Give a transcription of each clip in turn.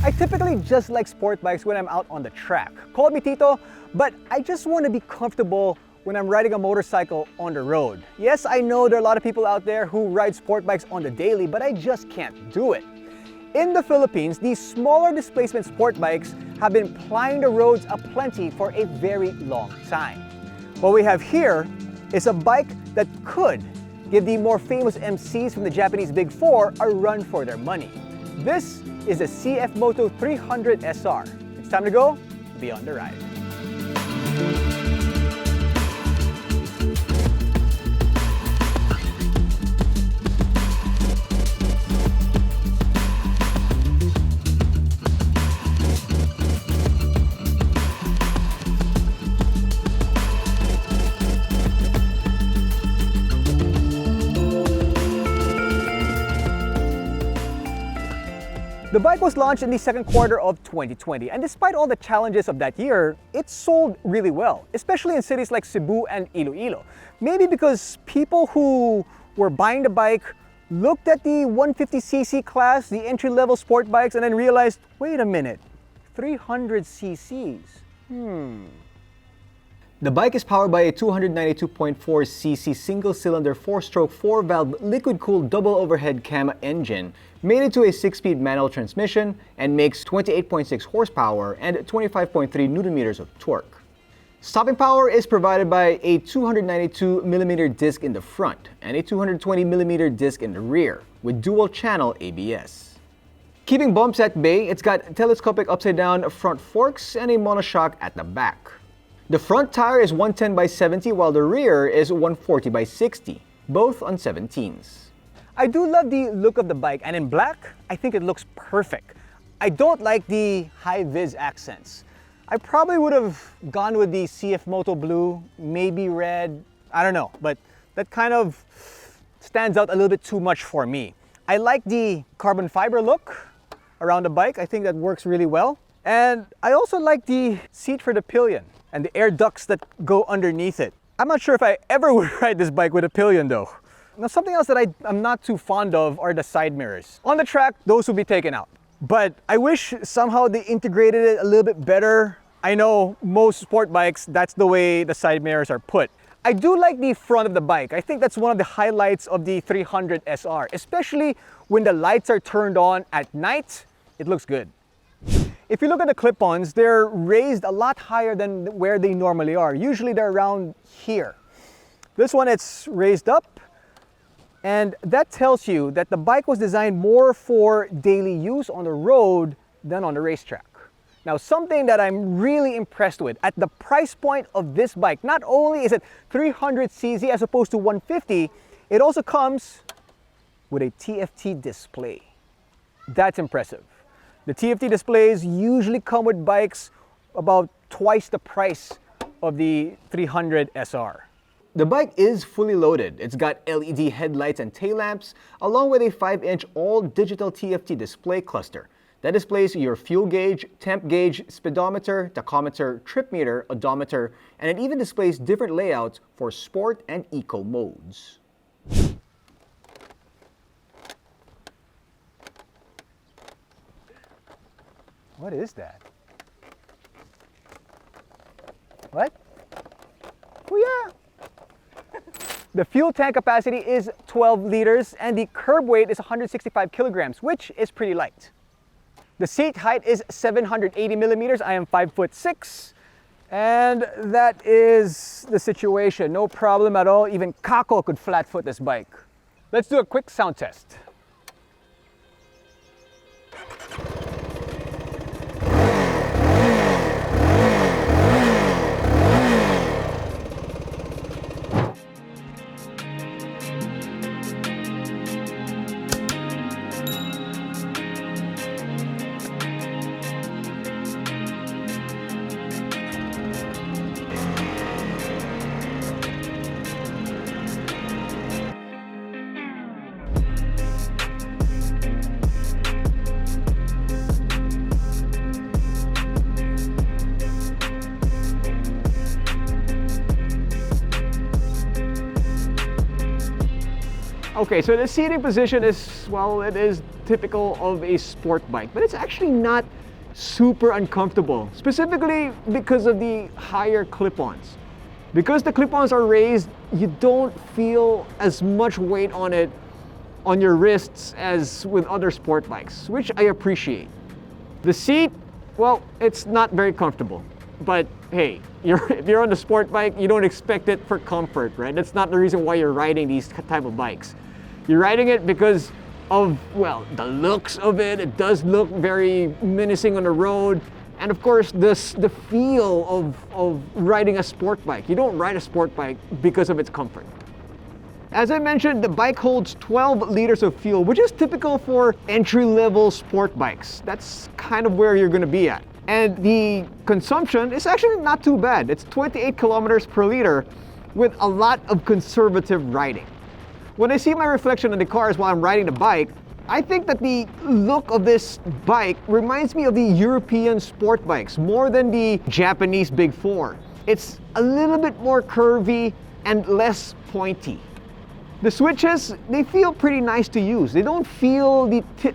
I typically just like sport bikes when I'm out on the track. Call me Tito, but I just want to be comfortable when I'm riding a motorcycle on the road. Yes, I know there are a lot of people out there who ride sport bikes on the daily, but I just can't do it. In the Philippines, these smaller displacement sport bikes have been plying the roads aplenty for a very long time. What we have here is a bike that could give the more famous MCs from the Japanese Big Four a run for their money. This is the CFMOTO 300SR. It's time to go beyond the ride. The bike was launched in the second quarter of 2020, and despite all the challenges of that year, it sold really well, especially in cities like Cebu and Iloilo. Maybe because people who were buying the bike looked at the 150cc class, the entry-level sport bikes, and then realized, wait a minute, 300cc's. The bike is powered by a 292.4cc single-cylinder 4-stroke 4-valve liquid-cooled double overhead cam engine made into a 6-speed manual transmission and makes 28.6 horsepower and 25.3 newton-meters of torque. Stopping power is provided by a 292mm disc in the front and a 220mm disc in the rear with dual-channel ABS. Keeping bumps at bay, it's got telescopic upside-down front forks and a monoshock at the back. The front tire is 110 by 70 while the rear is 140 by 60, both on 17s. I do love the look of the bike, and in black, I think it looks perfect. I don't like the high-vis accents. I probably would have gone with the CFMOTO blue, maybe red, I don't know, but that kind of stands out a little bit too much for me. I like the carbon fiber look around the bike. I think that works really well. And I also like the seat for the pillion and the air ducts that go underneath it. I'm not sure if I ever would ride this bike with a pillion though. Now, something else that I'm not too fond of are the side mirrors. On the track, those will be taken out. But I wish somehow they integrated it a little bit better. I know most sport bikes, that's the way the side mirrors are put. I do like the front of the bike. I think that's one of the highlights of the 300SR, especially when the lights are turned on at night. It looks good. If you look at the clip-ons, they're raised a lot higher than where they normally are. Usually they're around here. This one, it's raised up, and that tells you that the bike was designed more for daily use on the road than on the racetrack. Now, something that I'm really impressed with, at the price point of this bike, not only is it 300cc as opposed to 150, it also comes with a TFT display. That's impressive. The TFT displays usually come with bikes about twice the price of the 300SR. The bike is fully loaded. It's got LED headlights and tail lamps, along with a 5-inch all-digital TFT display cluster that displays your fuel gauge, temp gauge, speedometer, tachometer, trip meter, odometer, and it even displays different layouts for sport and eco modes. What is that? What? Oh yeah! The fuel tank capacity is 12 liters and the curb weight is 165 kilograms, which is pretty light. The seat height is 780 millimeters. I am 5'6", and that is the situation. No problem at all. Even Kako could flat foot this bike. Let's do a quick sound test. Okay, so the seating position is, well, it is typical of a sport bike, but it's actually not super uncomfortable, specifically because of the higher clip-ons. Because the clip-ons are raised, you don't feel as much weight on it on your wrists as with other sport bikes, which I appreciate. The seat, well, it's not very comfortable, but hey, if you're on the sport bike, you don't expect it for comfort, right? That's not the reason why you're riding these type of bikes. You're riding it because of, well, the looks of it. It does look very menacing on the road. And of course, the feel of riding a sport bike. You don't ride a sport bike because of its comfort. As I mentioned, the bike holds 12 liters of fuel, which is typical for entry-level sport bikes. That's kind of where you're gonna be at. And the consumption is actually not too bad. It's 28 kilometers per liter with a lot of conservative riding. When I see my reflection in the cars while I'm riding the bike, I think that the look of this bike reminds me of the European sport bikes more than the Japanese Big Four. It's a little bit more curvy and less pointy. The switches, they feel pretty nice to use. They don't feel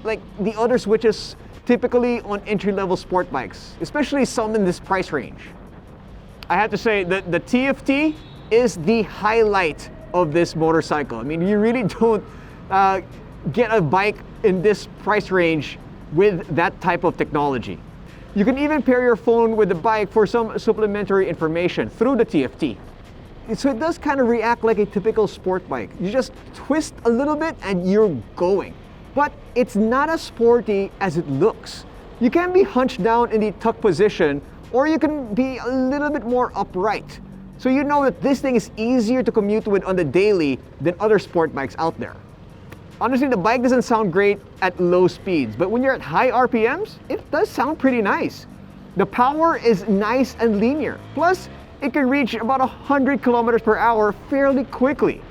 like the other switches typically on entry-level sport bikes, especially some in this price range. I have to say that the TFT is the highlight of this motorcycle. I mean, you really don't get a bike in this price range with that type of technology. You can even pair your phone with the bike for some supplementary information through the TFT. So it does kind of react like a typical sport bike. You just twist a little bit and you're going. But it's not as sporty as it looks. You can be hunched down in the tuck position, or you can be a little bit more upright. So you know that this thing is easier to commute with on the daily than other sport bikes out there. Honestly, the bike doesn't sound great at low speeds, but when you're at high RPMs, it does sound pretty nice. The power is nice and linear. Plus, it can reach about 100 kilometers per hour fairly quickly.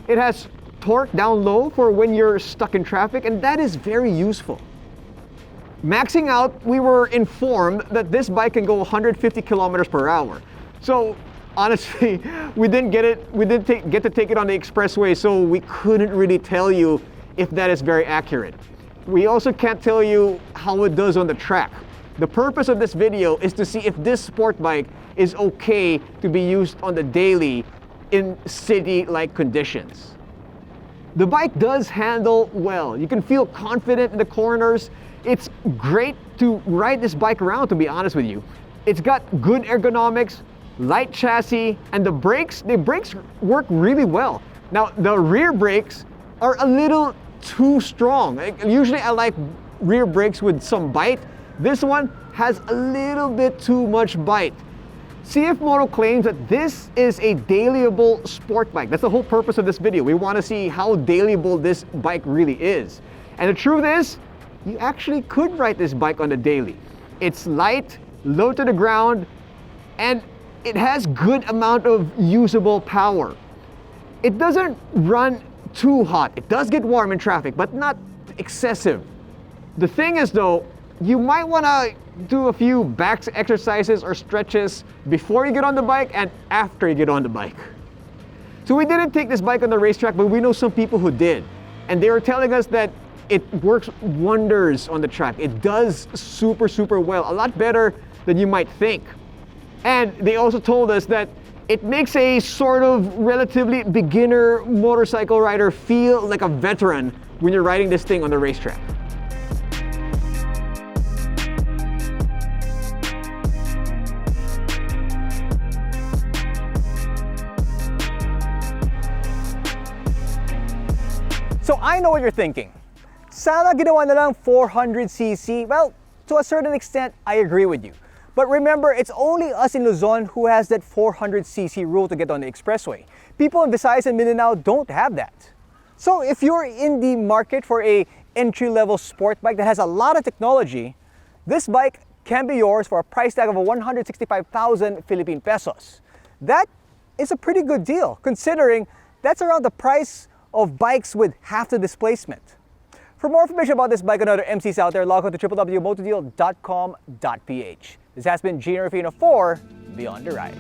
It has torque down low for when you're stuck in traffic, and that is very useful. Maxing out, we were informed that this bike can go 150 kilometers per hour. So honestly, we didn't get to take it on the expressway, so we couldn't really tell you if that is very accurate. We also can't tell you how it does on the track. The purpose of this video is to see if this sport bike is okay to be used on the daily in city-like conditions. The bike does handle well. You can feel confident in the corners. It's great to ride this bike around, to be honest with you. It's got good ergonomics, light chassis, and the brakes work really well. Now, the rear brakes are a little too strong. Usually I like rear brakes with some bite. This one has a little bit too much bite. CFMOTO claims that this is a dailyable sport bike. That's the whole purpose of this video. We want to see how dailyable this bike really is. And the truth is, you actually could ride this bike on the daily. It's light, low to the ground, and it has good amount of usable power. It doesn't run too hot. It does get warm in traffic, but not excessive. The thing is though, you might want to do a few back exercises or stretches before you get on the bike and after you get on the bike. So we didn't take this bike on the racetrack, but we know some people who did. And they were telling us that it works wonders on the track. It does super well, a lot better than you might think. And they also told us that it makes a sort of relatively beginner motorcycle rider feel like a veteran when you're riding this thing on the racetrack. So I know what you're thinking. Sana ginawa na lang 400cc. Well, to a certain extent, I agree with you. But remember, it's only us in Luzon who has that 400cc rule to get on the expressway. People in Visayas and Mindanao don't have that. So if you're in the market for a entry-level sport bike that has a lot of technology, this bike can be yours for a price tag of 165,000 Philippine pesos. That is a pretty good deal, considering that's around the price of bikes with half the displacement. For more information about this bike and other MCs out there, log on to www.motodeal.com.ph. This has been Gino Rufino for Beyond the Ride.